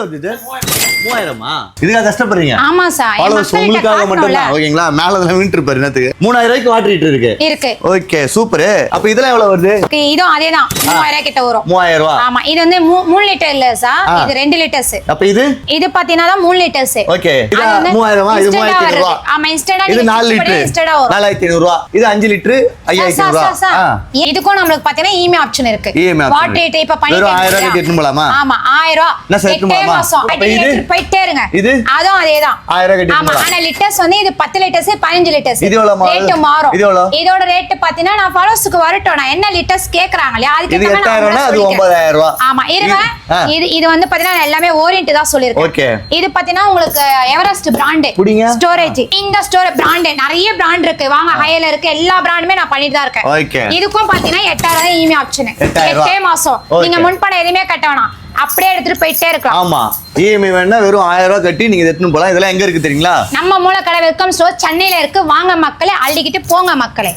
3000-ஆ? இதுக்காக கஷ்டப்படுறீங்க? ஆமா சார். ஃபாலோவர்ஸ் உங்களுக்காக மட்டும் தான். ஓகேங்களா? மேல அதெல்லாம் வின்ட் இருப்பாரு என்னத்துக்கு? 3000 ரூபாய்க்கு வாட்டர் ஹீட்டர் இருக்கு. இருக்கு. Okay super. அப்ப இதெல்லாம் எவ்வளவு வருது? இதுவும் அதேதான் 3000 கிட்ட வரும். 3000 ரூபாய். ஆமா இது வந்து 3 லிட்டர் இல்ல சார். இது 2 லிட்டர்ஸ். அப்ப இது பாத்தீங்கன்னா 3 லிட்டர்ஸ். ஓகே. இது 3000-ஆ? இது 3500 ரூபாய். ஆமா இன்ஸ்டன்டா இது 4 லிட்டர் இன்ஸ்டன்டா வரும். 4500 ரூபாய். இது 5 லிட்டர் 5500 ரூபாய். இதுக்கும் நமக்கு பாத்தீங்கன்னா இஎம்ஐ ஆப்ஷன் இருக்கு. வாட்டர் ஹீட்டர் இப்ப பண்ணி வெறும் 1000 ரூபாய் கட்டணும் போலாமா? ஆமா 1000 ரூபாய். என்ன செட் போலாமா? அப்ப இது போயிட்டே இருங்க. இது அதுவும் அதேதான் 1000 ரூபாய் கட்டணும். ஆமா ஆனா லிட்டர்ஸ் வந்து இது 10 லிட்டர்ஸ் 15 லிட்டர்ஸ். இது எவ்வளவு ரேட் மாறும். இது எவ்வளவு? இதோட ரேட் பாத்தீங்கன்னா நான் ஃபாலோவர்ஸ்க்கு வரட்டும் நான் என்ன லிட்டர்ஸ் கேக்குறாங்களே அதுக்கு இது 8000 அது 9000 ரூபாய். ஆமா இருங்க. இது வந்து பாத்தீங்கன்னா எல்லாமே ஓரியன்ட் தான் சொல்லிருக்கேன். ஓகே. இது பாத்தீங்கன்னா உங்களுக்கு எவரெஸ்ட் பிராண்ட் ஸ்டோரேஜ். இந்த ஸ்டோரேஜ் பிராண்ட் நிறைய பிராண்ட் இருக்கு. வாங்க ஹைல இருக்கு எல்லா பிராண்டுமே நான் பண்ணிட்டு தான் இருக்கேன். ஓகே. இதுக்கும் பாத்தீங்கன்னா 8000 இஎம்ஐ ஆப்ஷன். 8 மாசம். நீங்க முன்பணம் எதுமே கட்ட வேணாம். அப்படியே எடுத்துட்டு போயிட்டே இருக்கலாம். ஆமா இஎம்ஐ வேணா வெறும் 1000 ரூபாய் கட்டி நீங்க எடுத்துட்டு போலாம். இதெல்லாம் எங்க இருக்கு தெரியுங்களா? நம்ம மூலக்கடை வெல்கம் ஸ்டோர் சென்னையில இருக்கு. வாங்க மக்களே, அள்ளிக்கிட்டு போங்க மக்களே.